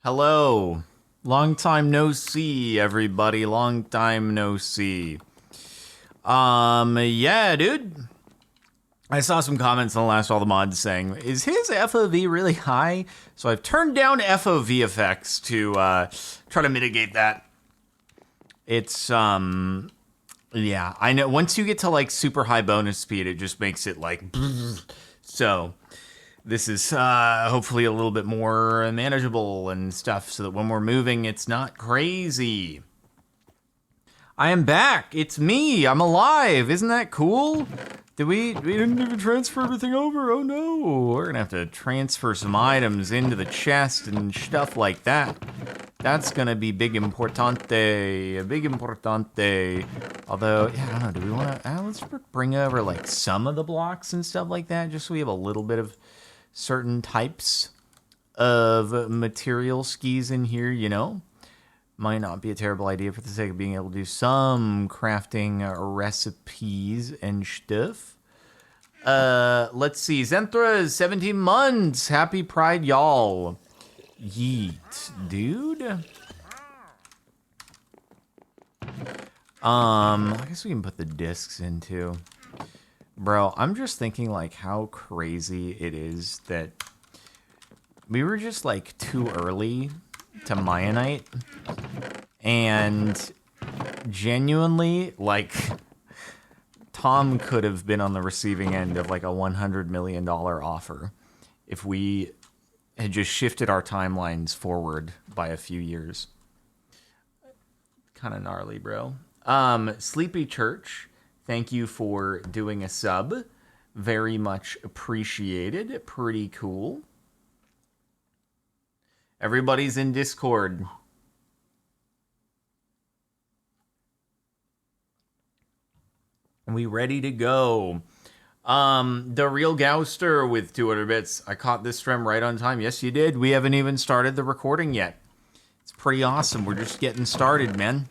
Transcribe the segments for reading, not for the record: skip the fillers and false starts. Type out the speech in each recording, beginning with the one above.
Hello. Long time no see, everybody. Long time no see. Yeah, dude. I saw some comments on the last All the Mods saying, is his FOV really high? So I've turned down FOV effects to try to mitigate that. It's, yeah, I know. Once you get to, like, super high bonus speed, it just makes it, like, so this is hopefully a little bit more manageable and stuff so that when we're moving, it's not crazy. I am back. It's me. I'm alive. Isn't that cool? We didn't even transfer everything over. Oh no. We're gonna have to transfer some items into the chest and stuff like that. That's gonna be big importante. Big importante. Although, yeah, I don't know. Do we wanna let's bring over like some of the blocks and stuff like that, just so we have a little bit of certain types of material skis in here, you know? Might not be a terrible idea for the sake of being able to do some crafting recipes and stuff. Let's see. Zenthra is 17 months. Happy Pride, y'all. Yeet, dude. I guess we can put the discs in too. Bro, I'm just thinking like how crazy it is that we were just like too early to Mionite, and genuinely, like, Tom could have been on the receiving end of like a $100 million offer if we had just shifted our timelines forward by a few years. Kind of gnarly, bro. Sleepy Church, thank you for doing a sub. Very much appreciated. Pretty cool. Everybody's in Discord. And we ready to go. The Real Gouster with 200 bits. I caught this stream right on time. Yes, you did. We haven't even started the recording yet. It's pretty awesome. We're just getting started, man.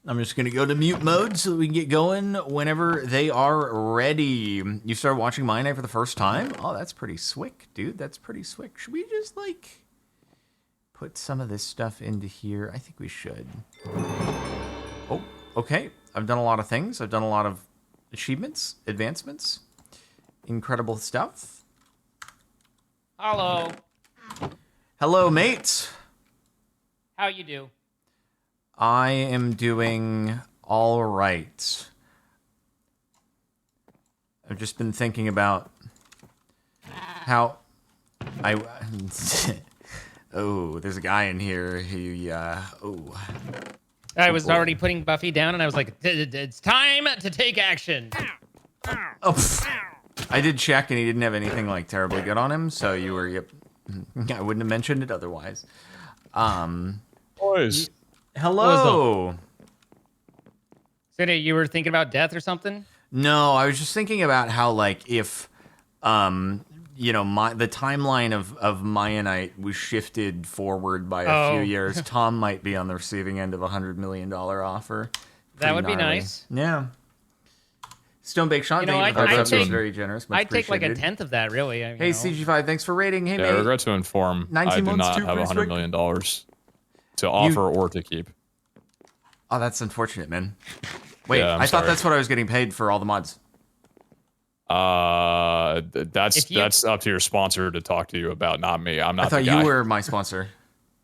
I'm just going to go to mute mode so that we can get going whenever they are ready. You started watching My Night for the first time? Oh, that's pretty swick, dude. That's pretty swick. Should we just, like, put some of this stuff into here? I think we should. Oh, okay. I've done a lot of things. I've done a lot of achievements, advancements. Incredible stuff. Hello. Hello, mates. How you do? I am doing all right. I've just been thinking about how I... oh, there's a guy in here who, oh. I was already putting Buffy down, and I was like, it's time to take action. Oh, I did check, and he didn't have anything, like, terribly good on him, so you were, yep. I wouldn't have mentioned it otherwise. Boys. Hello. So you were thinking about death or something? No, I was just thinking about how, like, if, you know, the timeline of Mionite was shifted forward by a few years, Tom might be on the receiving end of a $100 million offer. That would be nice. Yeah. Stone Bake Sean, thank you for the sub. Very generous. Much I'd take like a tenth of that, really. Hey, CG5, thanks for rating. Hey, yeah, mate. I regret to inform I do not have $100 million to offer or to keep. Oh, that's unfortunate, man. Wait, Yeah, I thought that's what I was getting paid for all the mods. That's up to your sponsor to talk to you about, not me. I'm not. I thought the guy. you were my sponsor.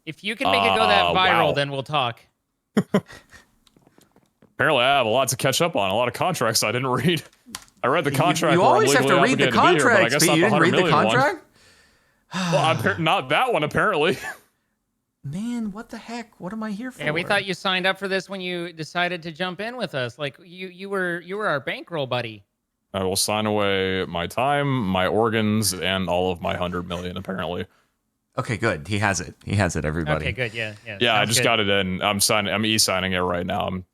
If you can make it go that viral, then we'll talk. Apparently, I have a lot to catch up on. A lot of contracts I didn't read. I read the contract. You always have to read the contracts, but you didn't read the contract? Well, not that one, apparently. Man, what the heck? What am I here for? Yeah, we thought you signed up for this when you decided to jump in with us. Like you were our bankroll buddy. I will sign away my time, my organs, and all of my 100 million. Apparently. Okay, good. He has it. He has it. Everybody. Okay, good. Yeah. Yeah, I just got it in. I'm signing. I'm e-signing it right now. I'm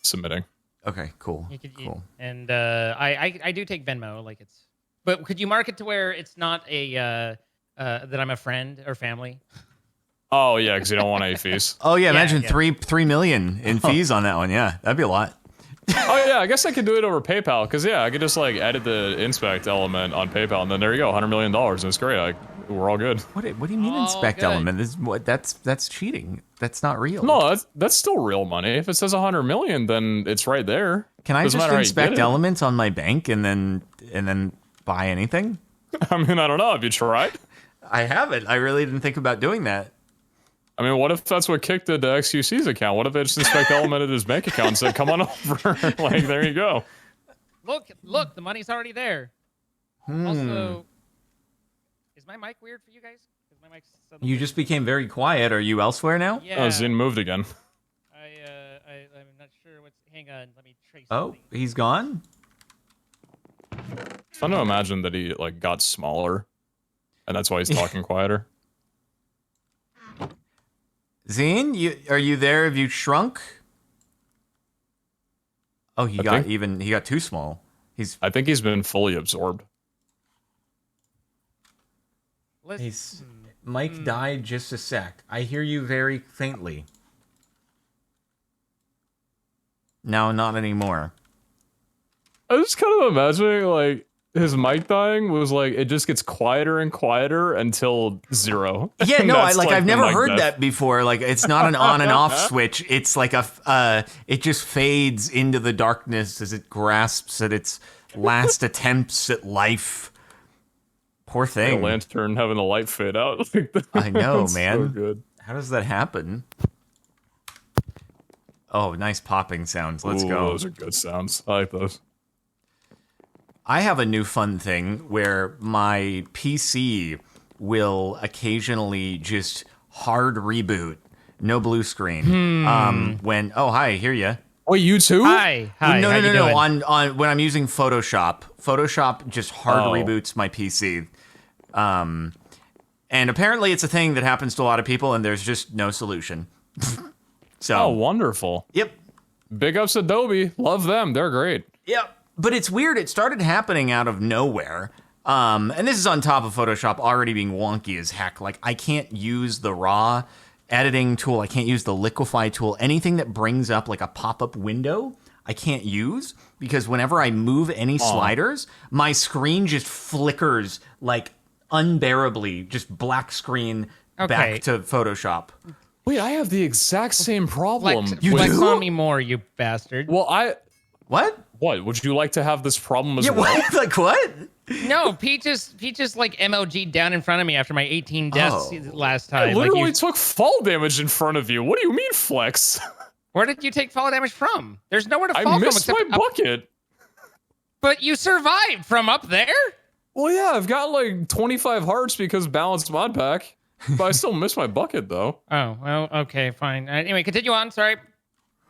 submitting. Okay, cool. Cool. And I do take Venmo. Like it's. But could you mark it to where it's not a that I'm a friend or family? Oh yeah, because you don't want any fees. Oh yeah, imagine 3 million in fees on that one. Yeah, that'd be a lot. Oh yeah, I guess I could do it over PayPal because I could just like edit the inspect element on PayPal and then there you go, $100 million. And it's great. We're all good. What do you mean All inspect good. element? That's cheating. That's not real. No, that's still real money. If it says 100 million, then it's right there. Can I Doesn't just matter how you inspect get it. elements on my bank and then buy anything? I mean, I don't know. Have you tried? I haven't. I really didn't think about doing that. I mean, what if that's what kicked the XQC's account? What if they just inspect element of his bank account and said, come on over? Like, there you go. Look, the money's already there. Also, is my mic weird for you guys? Is my mic suddenly- You just became very quiet. Are you elsewhere now? Yeah. Oh, Zin moved again. I'm not sure what's. Hang on, let me trace. Oh, something. he's gone? It's fun to imagine that he like got smaller, and that's why he's talking quieter. Zine, are you there? Have you shrunk? Oh, he got too small. I think he's been fully absorbed. Mike died just a sec. I hear you very faintly. No, not anymore. I was kind of imagining like his mic dying was like it just gets quieter and quieter until 0. Yeah, And no, that's, I've the never mic heard death. that before. Like, it's not an on and off switch. It's like it just fades into the darkness as it grasps at its last attempts at life. Poor Like a thing. lantern having the light fade out. Like that. I know, That's man. So good. How does that happen? Oh, nice popping sounds. Let's Ooh, go. Those are good sounds. I like those. I have a new fun thing where my PC will occasionally just hard reboot, no blue screen. When hi, hear ya. Wait, you too? Hi. No, how no, you no, doing? no. On when I'm using Photoshop, Photoshop just hard Oh. reboots my PC. And apparently it's a thing that happens to a lot of people, and there's just no solution. So, Oh, wonderful. yep. Big ups Adobe. Love them. They're great. Yep. But it's weird. It started happening out of nowhere. And this is on top of Photoshop already being wonky as heck. Like, I can't use the raw editing tool. I can't use the liquify tool. Anything that brings up like a pop-up window, I can't use because whenever I move any sliders, my screen just flickers like unbearably, just black screen Okay. back to Photoshop. Wait, I have the exact same problem. Flex do? on me more, you bastard. Well, What? what? Would you like to have this problem as Yeah, well? what? Like, what? No, Pete just like MLG'd down in front of me after my 18 deaths last time. I Like, literally took fall damage in front of you. What do you mean, Flex? where did you take fall damage from? There's nowhere to fall I from missed except my bucket. But you survived from up there? Well, yeah, I've got like 25 hearts because balanced mod pack, but I still missed my bucket though. Oh, well, okay, fine. Anyway, continue on. Sorry.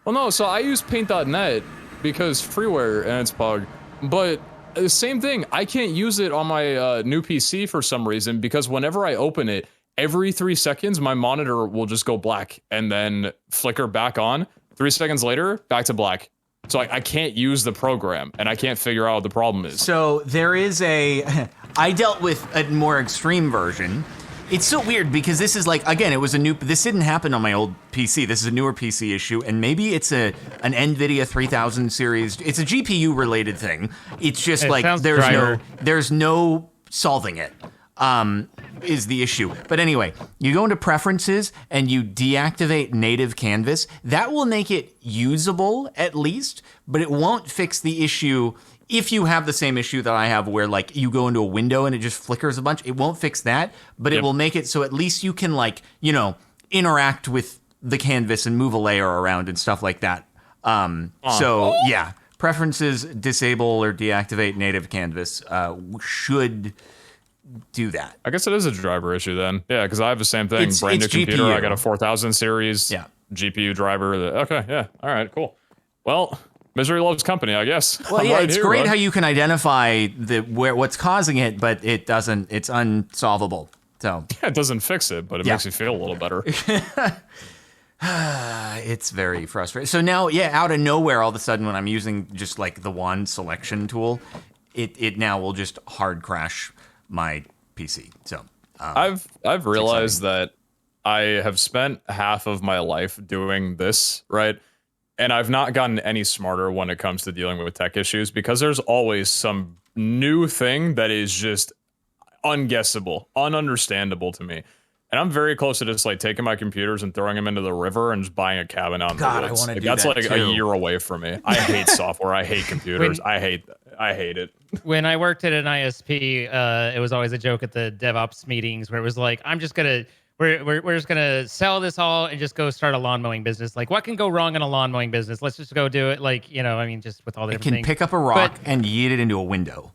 Well, no, so I use paint.net because freeware and it's bug, but the same thing. I can't use it on my new PC for some reason because whenever I open it, every 3 seconds, my monitor will just go black and then flicker back on. 3 seconds later, back to black. So I can't use the program and I can't figure out what the problem is. So there is I dealt with a more extreme version. It's so weird because this is like, again, this didn't happen on my old PC. This is a newer PC issue, and maybe it's an NVIDIA 3000 series. It's a GPU related thing. It's just like sounds there's drier. no solving it. Is the issue. But anyway, you go into preferences and you deactivate native canvas. That will make it usable at least, but it won't fix the issue if you have the same issue that I have where like you go into a window and it just flickers a bunch. It won't fix that, but it will make it so at least you can like, interact with the canvas and move a layer around and stuff like that. So yeah, preferences disable or deactivate native canvas should do that. I guess it is a driver issue then. Yeah, because I have the same thing. Brand new it's computer. GPU. I got a 4000 series GPU driver. Okay, yeah. All right, cool. Well, misery loves company, I guess. Well, I'm yeah, right it's here, great bud. how you can identify what's causing it, but it doesn't. It's unsolvable. So Yeah, it doesn't fix it, but it makes you feel a little better. it's very frustrating. So now, out of nowhere, all of a sudden, when I'm using just like the wand selection tool, it now will just hard crash my PC. So I've realized that I have spent half of my life doing this, right? And I've not gotten any smarter when it comes to dealing with tech issues because there's always some new thing that is just unguessable, ununderstandable to me. And I'm very close to just like taking my computers and throwing them into the river and just buying a cabin out in God, the I woods. wanna Like, do that's that like too. a year away from me. I hate software. I hate computers. I hate it. When I worked at an ISP, it was always a joke at the DevOps meetings where it was like, we're just gonna sell this all and just go start a lawn mowing business. Like, what can go wrong in a lawn mowing business? Let's just go do it. Like, I mean, just with all the It different can things. pick up a rock and yeet it into a window.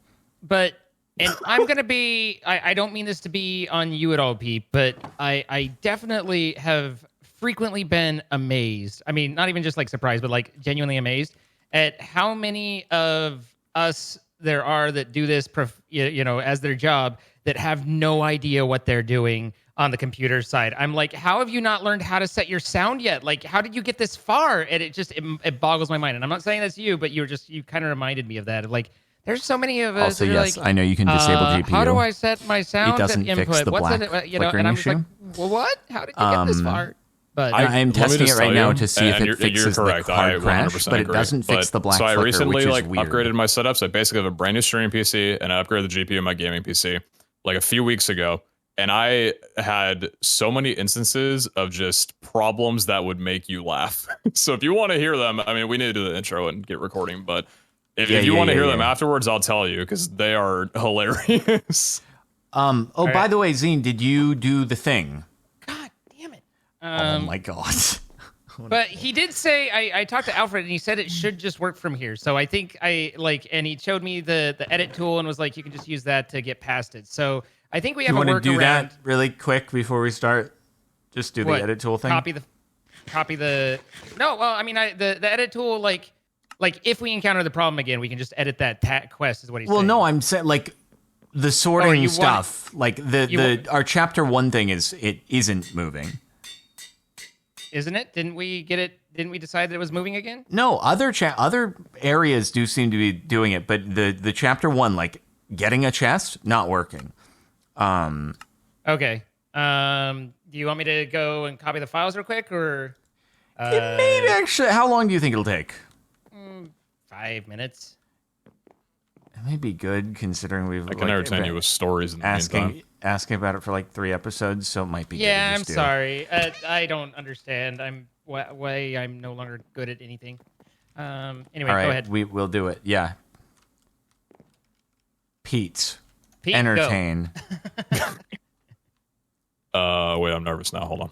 And I'm gonna be. I don't mean this to be on you at all, Pete, but I definitely have frequently been amazed. I mean, not even just like surprised, but like genuinely amazed at how many of us there are that do this, as their job, that have no idea what they're doing on the computer side. I'm like, how have you not learned how to set your sound yet? Like, how did you get this far? And it boggles my mind. And I'm not saying that's you, but you kind of reminded me of that. Like, there's so many of us. Also, yes, I know you can disable GPU. How do I set my sound It doesn't input? fix the What's black it? flickering And I'm just issue. like, well, what? How did you get this far? But I am let me testing it just right tell now you, to see if and it fixes the correct. hard I crash, 100% but it agree. doesn't fix the black So I flicker, recently which is like weird. upgraded my setups. I basically have a brand new streaming PC and I upgraded the GPU in my gaming PC like a few weeks ago. And I had so many instances of just problems that would make you laugh. So if you want to hear them, I mean, we need to do the intro and get recording, but if you want to hear them afterwards, I'll tell you because they are hilarious. By the way, Zine, did you do the thing? God damn it. Oh my god. But he did say, I talked to Alfred and he said it should just work from here. So I think and he showed me the edit tool and was like, you can just use that to get past it. So I think we have You a want to do workaround. that really quick before we start? Just do the edit tool thing? Copy the, no, well, I mean, the edit tool, like if we encounter the problem again, we can just edit that quest is what he's saying. Well, no, I'm saying like the sorting you stuff. Like our chapter 1 thing it isn't moving. Isn't it? Didn't we decide that it was moving again? No, other areas do seem to be doing it, but the chapter 1, like getting a chest, not working. Okay. Do you want me to go and copy the files real quick, or It may actually. How long do you think it'll take? 5 minutes? It may be good considering we've. I can entertain you with stories in the meantime. Asking about it for like 3 episodes, so it might be. Yeah, good to I'm just do. sorry. I don't understand. I'm no longer good at anything. Anyway, All right, go ahead. We'll do it. Yeah. Pete, Pete, entertain. Wait, I'm nervous now. Hold on.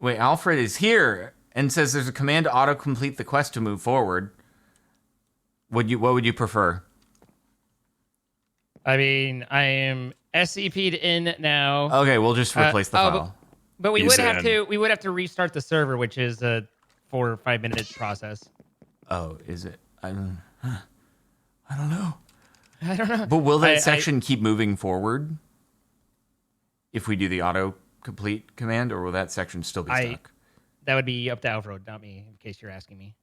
Wait, Alfred is here and says there's a command to autocomplete the quest to move forward. What would you prefer? I mean, I am SCP'd in now. Okay, we'll just replace the file. But we He's would have to restart the server, which is a 4 or 5 minute process. Oh, is it? I don't know. I don't know. But will that section keep moving forward if we do the autocomplete command, or will that section still be stuck? That would be up to Alfred, not me, in case you're asking me.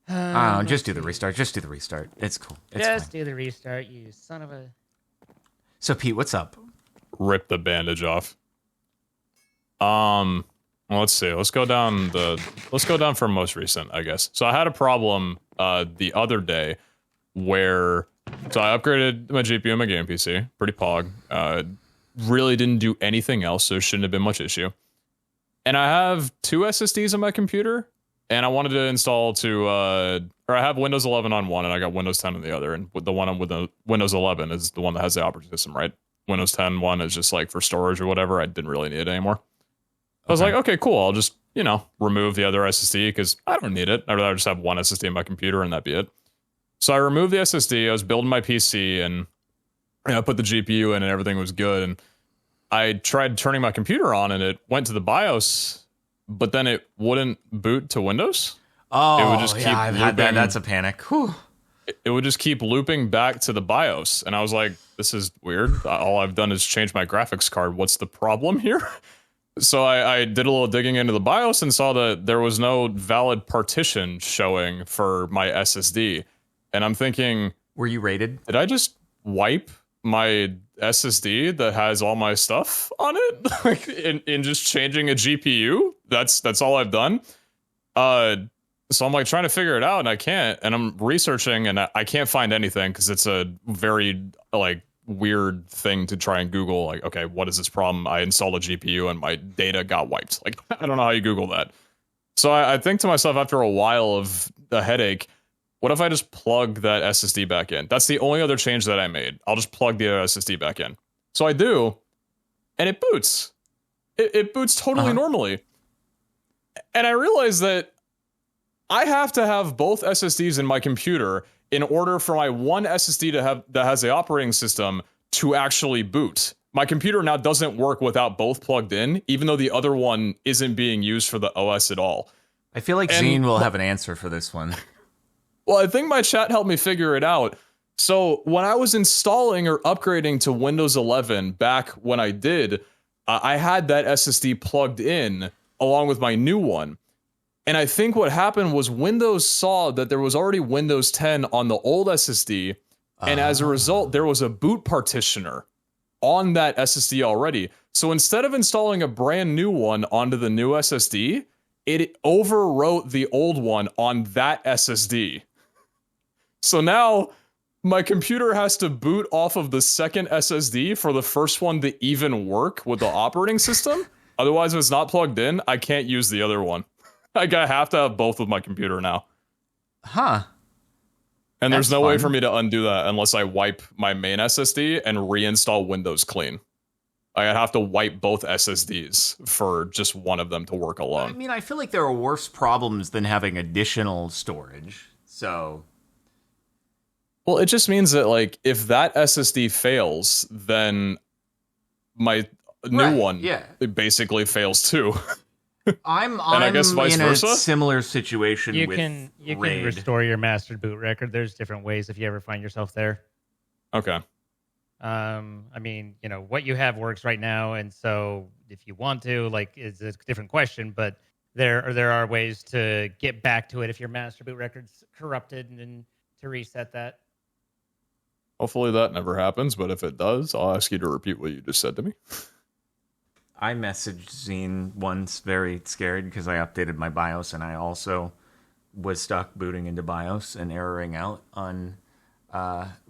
Just do the restart. Just do the restart. It's cool. It's fine. Do the restart, you son of a... So, Pete, what's up? Rip the bandage off. Well, let's see. Let's go down from most recent, I guess. So I had a problem the other day where I upgraded my GPU on my game PC, pretty pog. Really didn't do anything else, so it shouldn't have been much issue. And I have 2 SSDs on my computer, and I wanted to install I have Windows 11 on one, and I got Windows 10 on the other. And the one with the Windows 11 is the one that has the operating system, right? Windows 10 one is just like for storage or whatever. I didn't really need it anymore. I was like, okay, cool. I'll just, remove the other SSD because I don't need it. I'd rather just have one SSD in my computer and that'd be it. So I removed the SSD. I was building my PC and I put the GPU in and everything was good. And I tried turning my computer on and it went to the BIOS, but then it wouldn't boot to Windows. Oh, it would just keep I've had that. That's a panic. Whew. It would just keep looping back to the BIOS. And I was like, this is weird. All I've done is change my graphics card. What's the problem here? So I did a little digging into the BIOS and saw that there was no valid partition showing for my SSD. And I'm thinking, were you rated? Did I just wipe my SSD that has all my stuff on it? Like in just changing a GPU? That's all I've done. So I'm like trying to figure it out and I can't. And I'm researching and I can't find anything because it's a very like weird thing to try and Google. Like, okay, what is this problem? I installed a GPU and my data got wiped. Like, I don't know how you Google that. So I think to myself after a while of a headache, what if I just plug that SSD back in? That's the only other change that I made. I'll just plug the SSD back in. So I do, and it boots. It boots totally normally. And I realized that I have to have both SSDs in my computer in order for my one SSD to have that has the operating system to actually boot. My computer now doesn't work without both plugged in, even though the other one isn't being used for the OS at all. I feel like Zine will have an answer for this one. Well, I think my chat helped me figure it out. So when I was installing or upgrading to Windows 11 back when I did, I had that SSD plugged in along with my new one. And I think what happened was Windows saw that there was already Windows 10 on the old SSD. And as a result, there was a boot partitioner on that SSD already. So instead of installing a brand new one onto the new SSD, it overwrote the old one on that SSD. So now my computer has to boot off of the second SSD for the first one to even work with the operating system. Otherwise, if it's not plugged in, I can't use the other one. Like, I have to have both with my computer now. Huh. And That's there's no way fun. for me to undo that unless I wipe my main SSD and reinstall Windows clean. I'd have to wipe both SSDs for just one of them to work I alone. mean, I feel like there are worse problems than having additional storage. So, Well, it just means that, like, if that SSD fails, then my new one it basically fails too. I'm I guess vice in versa? a similar situation You with can RAID. restore your master boot record. There's different ways if you ever find yourself there. Okay. I mean, you know, what you have works right now, and so if you want to, like, it's a different question, but there are ways to get back to it if your master boot record's corrupted and then to reset that. Hopefully that never happens, but if it does, I'll ask you to repeat what you just said to me. I messaged Zine once very scared because I updated my BIOS and I also was stuck booting into BIOS and erroring out on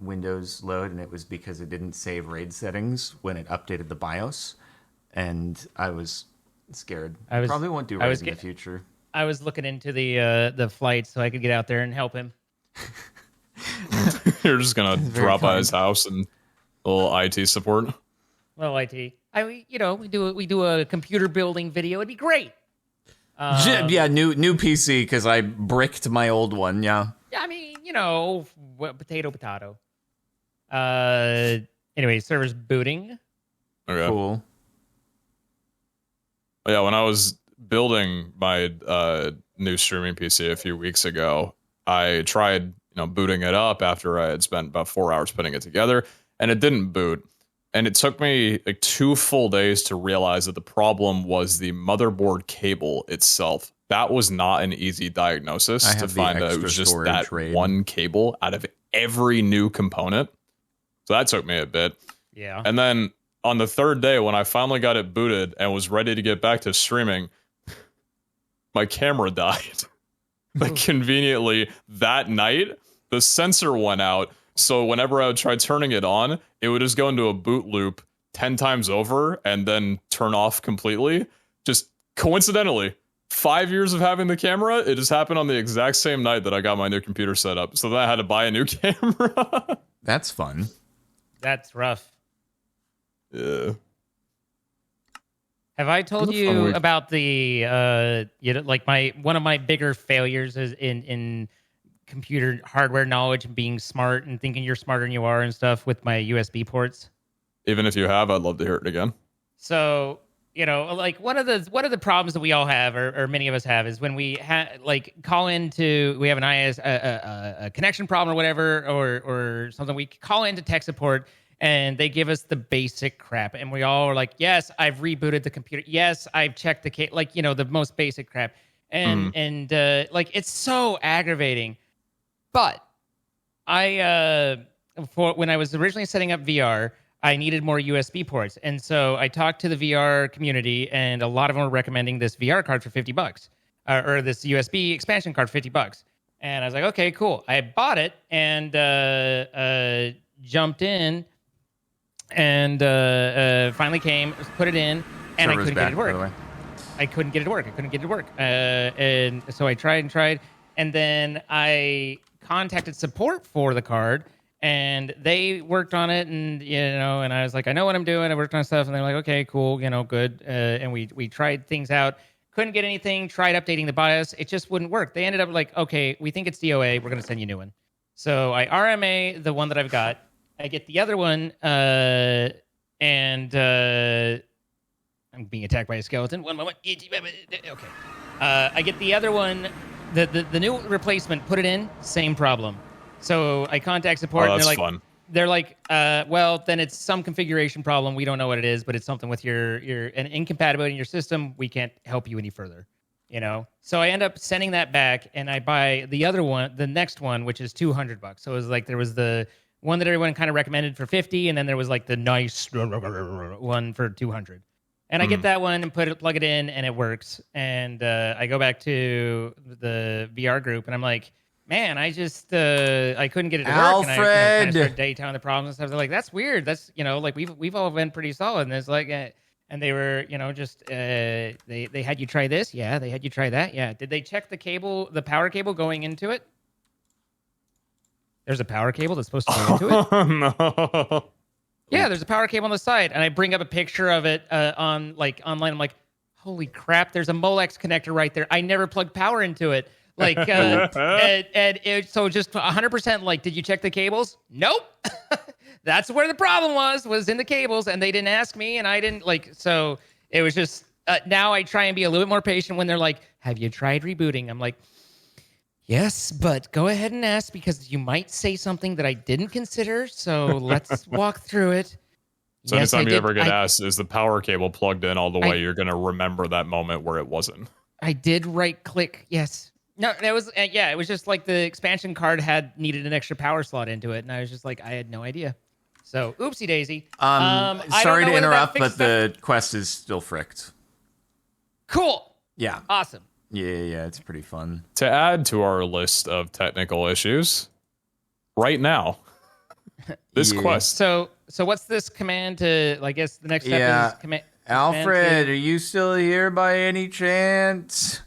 Windows load, and it was because it didn't save RAID settings when it updated the BIOS, and I was scared. Probably won't do RAID in the future. I was looking into the flight so I could get out there and help him. You're just gonna drop by his house and a little IT support. Well, IT. We do a computer building video. It'd be great. Yeah, new PC because I bricked my old one. Yeah. I mean, potato. Anyway, server's booting. Okay. Cool. Yeah, when I was building my new streaming PC a few weeks ago, I tried booting it up after I had spent about 4 hours putting it together, and it didn't boot. And it took me like 2 full days to realize that the problem was the motherboard cable itself. That was not an easy diagnosis to find out it was just that one cable out of every new component. So that took me a bit. Yeah. And then on the third day, when I finally got it booted and was ready to get back to streaming, my camera died. Like, conveniently, that night, the sensor went out. So whenever I would try turning it on, it would just go into a boot loop 10 times over and then turn off completely. Just coincidentally, 5 years of having the camera, it just happened on the exact same night that I got my new computer set up. So then I had to buy a new camera. That's fun. That's rough. Yeah. Have I told you about the one of my bigger failures is in computer hardware knowledge and being smart and thinking you're smarter than you are and stuff with my USB ports? Even if you have, I'd love to hear it again. So, like one of the problems that we all have, or many of us have, is when we call into, we have a connection problem or whatever, or something. We call into tech support and they give us the basic crap, and we all are like, "Yes, I've rebooted the computer. Yes, I've checked the most basic crap." And it's so aggravating. But when I was originally setting up VR, I needed more USB ports. And so I talked to the VR community, and a lot of them were recommending this VR card for $50. or this USB expansion card, $50. And I was like, okay, cool. I bought it and jumped in and finally came, put it in, and I couldn't get it to work. I couldn't get it to work. And so I tried. And then I contacted support for the card, and they worked on it. And, and I was like, I know what I'm doing. I worked on stuff. And they're like, okay, cool, good. And we tried things out. Couldn't get anything. Tried updating the BIOS. It just wouldn't work. They ended up like, okay, we think it's DOA. We're going to send you a new one. So I RMA the one that I've got. I get the other one, and I'm being attacked by a skeleton. 1 moment. Okay. I get the other one, the new replacement, put it in, same problem. So I contact support, and they're like, well, then it's some configuration problem. We don't know what it is, but it's something with your an incompatibility in your system. We can't help you any further. So I end up sending that back, and I buy the other one, the next one, which is $200. So it was like there was the one that everyone kind of recommended for 50, and then there was like the nice one for 200. And I get that one and plug it in, and it works. And I go back to the VR group, and I'm like, man, I just I couldn't get it to work. And I kind of started detailing the problems and stuff. They're like, that's weird. That's like we've all been pretty solid. And it's like, and they were just they had you try this, yeah. They had you try that, yeah. Did they check the cable, the power cable going into it? There's a power cable that's supposed to go into it. Oh no. Yeah, there's a power cable on the side, and I bring up a picture of it online. I'm like, holy crap! There's a Molex connector right there. I never plugged power into it. Like, so just 100%. Like, did you check the cables? Nope. That's where the problem was in the cables, and they didn't ask me, and I didn't like. So it was just now I try and be a little bit more patient when they're like, "Have you tried rebooting?" I'm like, yes, but go ahead and ask because you might say something that I didn't consider. So let's walk through it. So anytime you ever get asked, is the power cable plugged in all the way, you're going to remember that moment where it wasn't. I did right click. Yes. No, that was, it was just like the expansion card needed an extra power slot into it. And I was just like, I had no idea. So oopsie daisy. Sorry to interrupt, but the quest is still fricked. Cool. Yeah. Awesome. Yeah, it's pretty fun. To add to our list of technical issues, right now, this quest. So what's this command to? I guess the next step is command. Alfred, are you still here by any chance?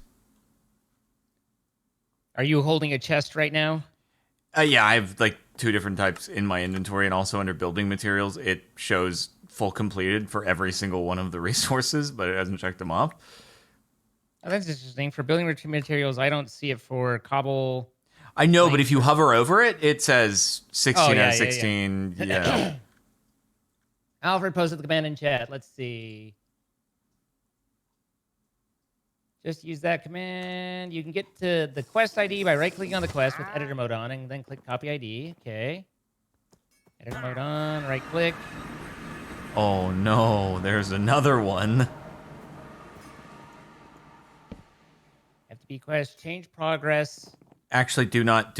Are you holding a chest right now? Yeah, I have like 2 different types in my inventory, and also under building materials, it shows full completed for every single one of the resources, but it hasn't checked them off. Oh, that's interesting. For building materials, I don't see it for cobble. I know, but if you hover over it, it says 16 out of 16. Yeah. Alfred posted the command in chat. Let's see. Just use that command. You can get to the quest ID by right-clicking on the quest with editor mode on, and then click copy ID. Okay. Editor mode on, right-click. Oh, no. There's another one. FTP quest, change progress. Actually, don't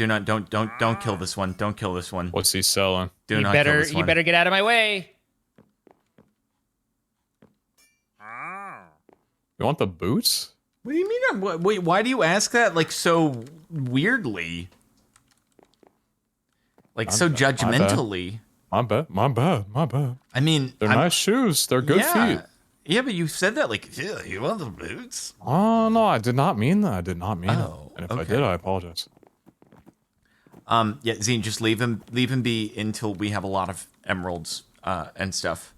kill this one. Don't kill this one. What's he selling? Kill this one. You better get out of my way. You want the boots? What do you mean? Wait, why do you ask that like so weirdly? Like so judgmentally? My bad. I mean, they're nice shoes. They're good feet. Yeah, but you said that like, yeah, you want the boots? Oh, no, I did not mean that. I did not mean it. And if I did, I apologize. Yeah, Zine, just leave him be until we have a lot of emeralds and stuff.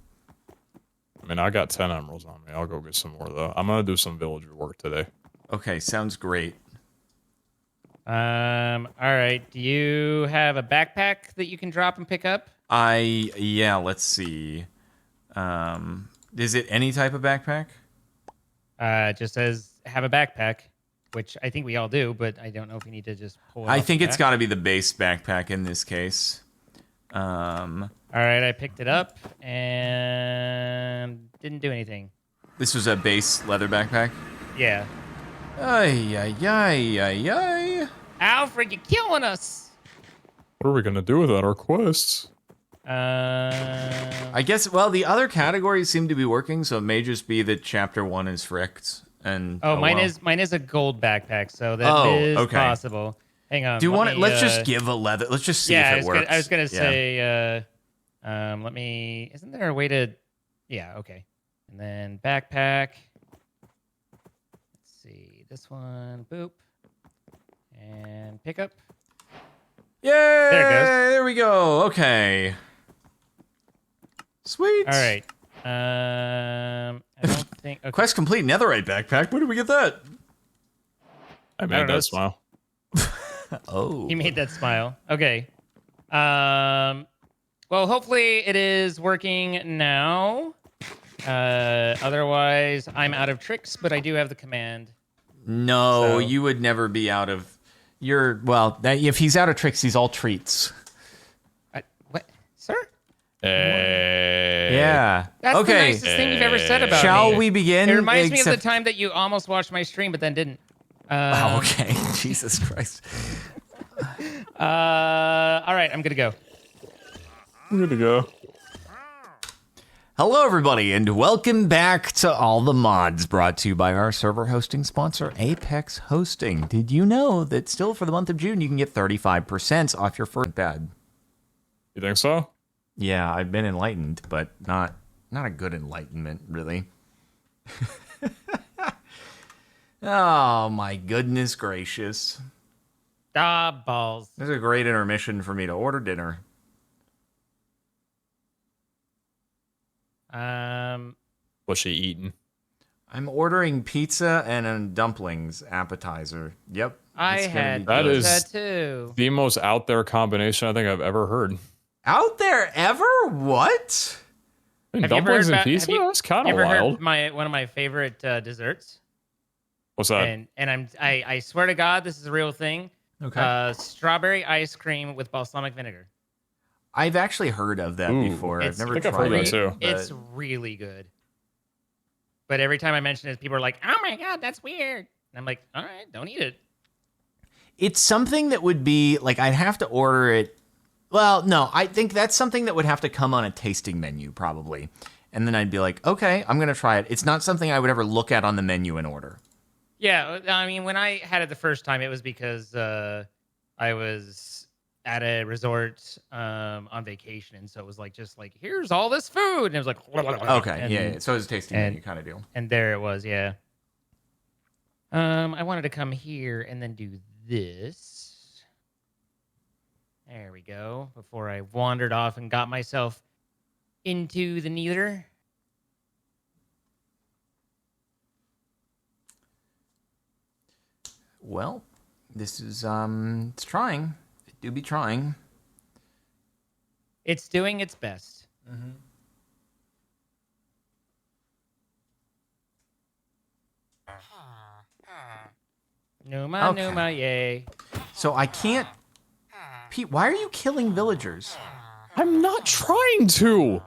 I mean, I got 10 emeralds on me. I'll go get some more, though. I'm going to do some villager work today. Okay, sounds great. All right. Do you have a backpack that you can drop and pick up? Let's see. Is it any type of backpack? It just says have a backpack, which I think we all do, but I don't know if you need to just pull it I think it's got to be the base backpack in this case. All right, I picked it up and didn't do anything. This was a base leather backpack? Yeah. Ay. Alfred, you're killing us. What are we going to do without our quests? I guess, well, the other categories seem to be working, so it may just be that chapter 1 is fricked. And mine well. is a gold backpack, so that is okay. possible. Hang on. Do you want it? Let's just uh, give a leather. Let's just see yeah, if it works. I was gonna say. Let me. Isn't there a way to? Yeah. Okay. And then backpack. Let's see. This one. Boop. And pick up. Yay! There it goes. There we go. Okay. Sweet. All right. I don't think. Okay. Quest complete. Netherite backpack. Where did we get that? I don't made know. that smile. Oh. He made that smile. Okay. Well, hopefully it is working now. Otherwise, I'm out of tricks, but I do have the command. No, So- you would never be out of. If he's out of tricks, he's all treats. What, sir? Yeah. That's the okay. nicest thing you've ever said about me. Shall we begin? It reminds me of Except- the time that you almost watched my stream, but then didn't. Oh, okay. Jesus Christ. All right, I'm gonna go. I'm good to go. Hello, everybody, and welcome back to All the Mods, brought to you by our server hosting sponsor, Apex Hosting. Did you know that still for the month of June, you can get 35% off your first bed? You think so? Yeah, I've been enlightened, but not a good enlightenment, really. Oh, my goodness gracious. Ah, balls. This is a great intermission for me to order dinner. What's she eating? I'm ordering pizza and a dumplings appetizer. Yep. I it's gonna had be That good. is- pizza too. The most out there combination I think I've ever heard. Out there ever? What? And Have you ever dumplings heard and about- pizza? have you That's kind of Ever wild. heard one of my favorite desserts? What's that? And I swear to God, this is a real thing. Okay. Strawberry ice cream with balsamic vinegar. I've actually heard of that Ooh. before. I've It's- never I think I've tried heard it. that too. but- It's really good. But every time I mention it, people are like, "Oh my God, that's weird." And I'm like, "All right, don't eat it." It's something that would be like I'd have to order it. Well, no, I think that's something that would have to come on a tasting menu probably. And then I'd be like, okay, I'm going to try it. It's not something I would ever look at on the menu and order. Yeah, I mean, when I had it the first time, it was because I was at a resort on vacation, and so it was like just like, here's all this food, and it was like, Okay, and, yeah. So it's a tasting and- menu kind of deal. and there it was, yeah. I wanted to come here and then do this. There we go. Before I wandered off and got myself into the neither. Well, this is it's trying. It do be trying. It's doing its best. Numa, Okay. Numa, yay. So I can't. Pete, why are you killing villagers? I'm not trying to.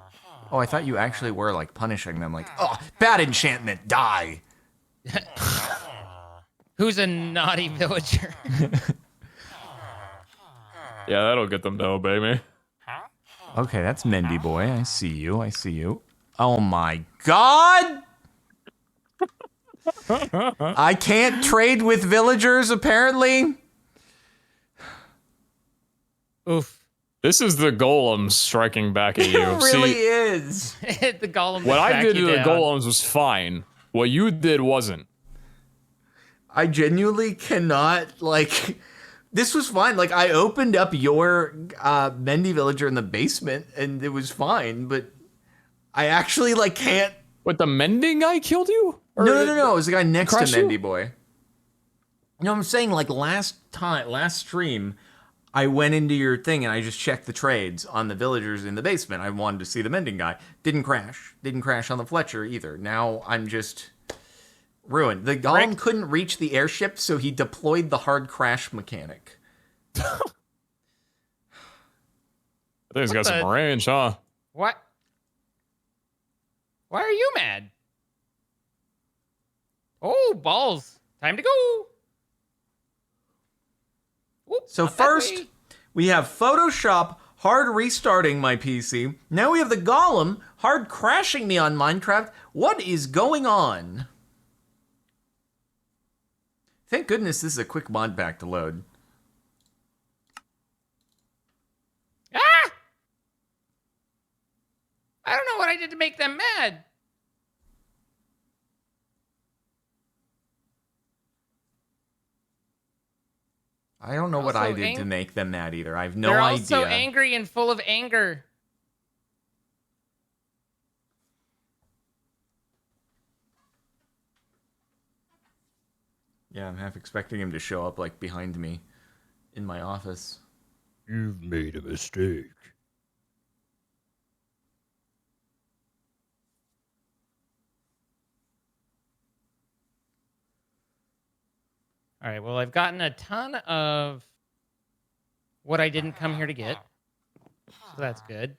Oh, I thought you actually were like punishing them. Like, oh, bad enchantment, die. Who's a naughty villager? Yeah, that'll get them to obey me. Okay, that's Mendy boy. I see you. I see you. Oh my god! I can't trade with villagers, apparently. Oof. This is the golem striking back at you. It really See, is. The golem. what I did to you the down. golems was fine. What you did wasn't. I genuinely cannot, like... This was fine. Like, I opened up your Mendy villager in the basement, and it was fine, but I actually, like, can't... What, the mending guy killed you? Or No. It was the guy next to Crush you? Mendy boy. No, I'm saying, like, last stream, I went into your thing and I just checked the trades on the villagers in the basement. I wanted to see the mending guy. Didn't crash. Didn't crash on the Fletcher either. Now I'm just ruined. The golem Rick? couldn't reach the airship, so he deployed the hard crash mechanic. I think he's got What some the- range, huh? What? Why are you mad? Oh, balls. Time to go. Whoop, So not that first, way. we have Photoshop hard restarting my PC. Now we have the golem hard crashing me on Minecraft. What is going on? Thank goodness this is a quick mod pack to load. Ah! I don't know what I did to make them mad. I don't know what I Also did to make them mad either. I have no They're idea. also angry and full of anger. Yeah, I'm half expecting him to show up like behind me in my office. You've made a mistake. All right, well, I've gotten a ton of what I didn't come here to get. So that's good.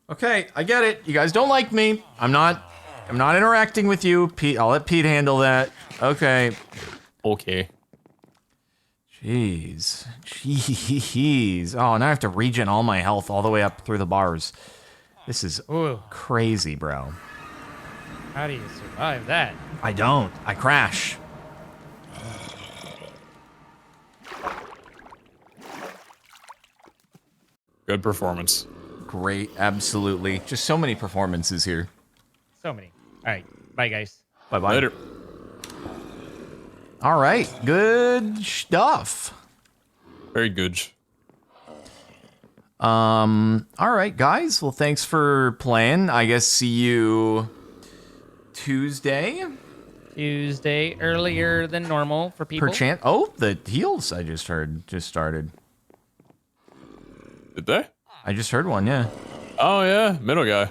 Okay, I get it. You guys don't like me. I'm not interacting with you. Pete, I'll let Pete handle that. Okay. Okay. Jeez. Oh, now I have to regen all my health all the way up through the bars. This is Ooh, crazy, bro. how do you survive that? I don't. I crash. Good performance. Great, absolutely. Just so many performances here. So many. All right, bye, guys. Bye-bye. Later. All right, good stuff. Very good. All right, guys. Well, thanks for playing. I guess see you Tuesday. Tuesday, earlier than normal for people. Per chance. Oh, the heels I just heard just started. Did they? I just heard one, yeah. Oh, yeah. Middle guy.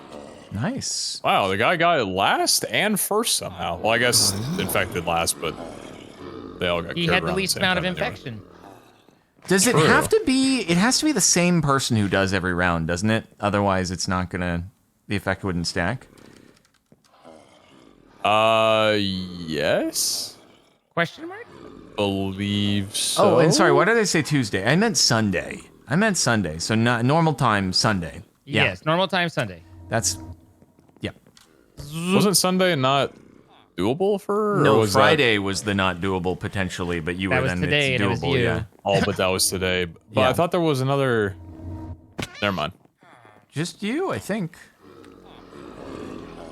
Nice. Wow, the guy got it last and first somehow. Well, I guess infected last, but they all got He cured had the around least same amount of time anyway. infection. Does it True. have to be, it has to be the same person who does every round, doesn't it? Otherwise, it's not gonna, the effect wouldn't stack. Yes? Question mark? Believe so. Oh, and sorry, why did I say Tuesday? I meant Sunday. So not normal time Sunday. Yeah, Yes, normal time Sunday. that's, yeah. Wasn't Sunday not doable for? Or No, was Friday was the not doable potentially, but you That were was then today, it's and it was doable, you. yeah. That, oh, but that was today. But Yeah. I thought there was another. Never mind. Just you, I think.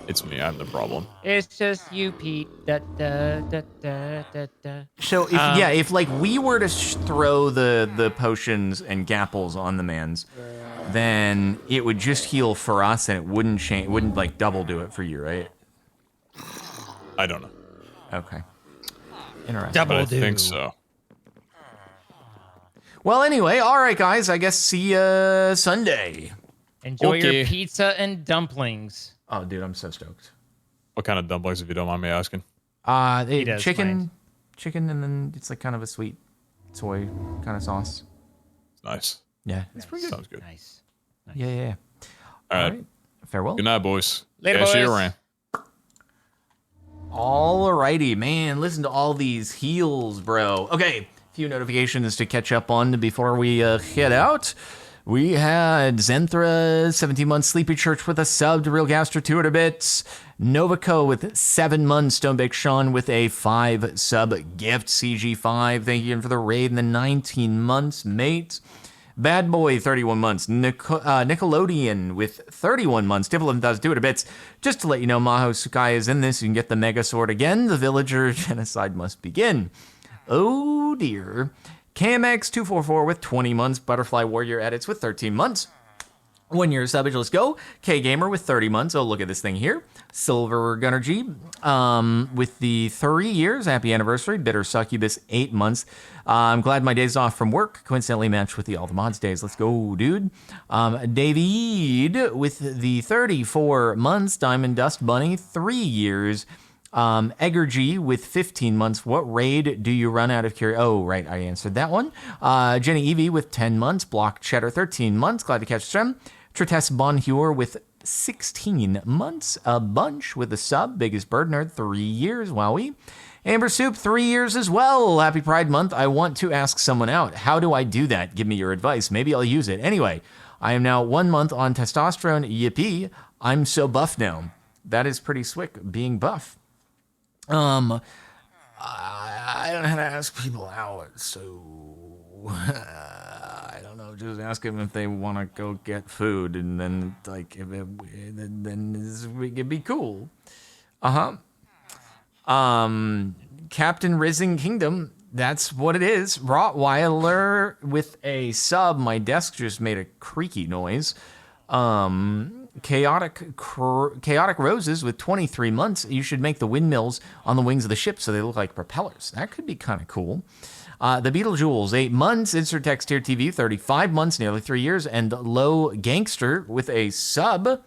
It's me. I'm the problem. It's just you, Pete. Da, da, da, da, da, da. So if like we were to throw the potions and gapples on the mans, then it would just heal for us, and it wouldn't change. Wouldn't like double do it for you, right? I don't know. Okay. Interesting. Double But I do. think so. Well, anyway, all right, guys. I guess see ya Sunday. Enjoy Okay. your pizza and dumplings. Oh, dude, I'm so stoked. What kind of dumplings, if you don't mind me asking? does Chicken, and then it's like kind of a sweet soy kind of sauce. Nice. Yeah, it's pretty good. Sounds good. Nice. Yeah. All right. Farewell. Good night, boys. Later, See you boys. around. Alrighty, man. Listen to all these heals, bro. Okay, few notifications to catch up on before we head out. We had Zenthra, 17 months, Sleepy Church with a sub, Real Gaster 2 bits, Novaco with 7 months, Stonebake Sean with a 5 sub gift, CG5, thank you for the raid, and the 19 months, mate. Bad Boy, 31 months. Nickelodeon with 31 months. Dip 11,000 2 bits. Just to let you know, Maho Sukai is in this. You can get the Mega Sword again. The villager genocide must begin. Oh dear. KMX244 with 20 months. Butterfly Warrior Edits with 13 months. 1 year subbage, let's go. K Gamer with 30 months. Oh, look at this thing here. Silver Gunner G with the 3 years. Happy anniversary. Bitter Succubus, 8 months. I'm glad my days off from work coincidentally matched with the All the Mods days. Let's go, dude. David with the 34 months. Diamond Dust Bunny, 3 years. Egger G with 15 months. What raid do you run out of curiosity? Oh, right, I answered that one. Jenny Evie with 10 months. Block Cheddar, 13 months. Glad to catch the stream. Tritess Bonheur with 16 months. A bunch with a sub. Biggest Bird Nerd, 3 years. Wowie. Amber Soup, 3 years as well. Happy Pride Month. I want to ask someone out. How do I do that? Give me your advice. Maybe I'll use it. Anyway, I am now 1 month on testosterone. Yippee. I'm so buff now. That is pretty slick, being buff. I don't know how to ask people out, so I don't know. Just ask them if they want to go get food, and then like then it'd be cool. Captain Risen Kingdom. That's what it is. Rottweiler with a sub. My desk just made a creaky noise. Chaotic Roses with 23 months. You should make the windmills on the wings of the ship so they look like propellers. That could be kind of cool. The Beetlejules, 8 months. Insert text tier TV, 35 months, nearly 3 years. And Low Gangster with a sub.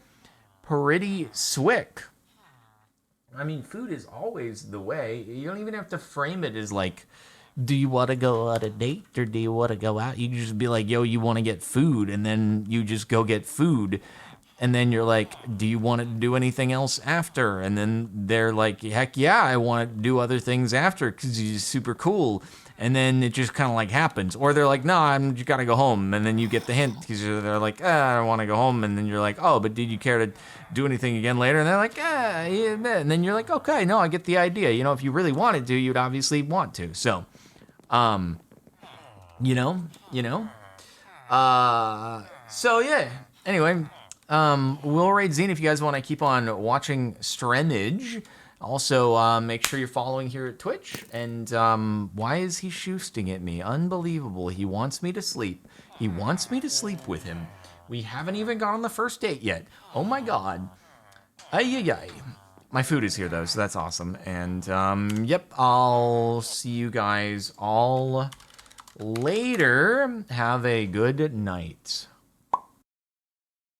Pretty Swick. I mean, food is always the way. You don't even have to frame it as like, do you want to go on a date or do you want to go out? You can just be like, yo, you want to get food, and then you just go get food. And then you're like, do you want to do anything else after? And then they're like, heck yeah, I want to do other things after because he's super cool. And then it just kind of like happens. Or they're like, no, you got to go home. And then you get the hint because they're like, I don't want to go home. And then you're like, oh, but did you care to do anything again later? And they're like, yeah. And then you're like, okay, no, I get the idea. You know, if you really wanted to, you'd obviously want to. So, so yeah. Anyway, we'll raid Zine if you guys want to keep on watching Stremage. Also, make sure you're following here at Twitch. And why is he shoosting at me? Unbelievable. He wants me to sleep. He wants me to sleep with him. We haven't even gone on the first date yet. Oh my god. Ay. My food is here though, so that's awesome. And yep, I'll see you guys all later. Have a good night.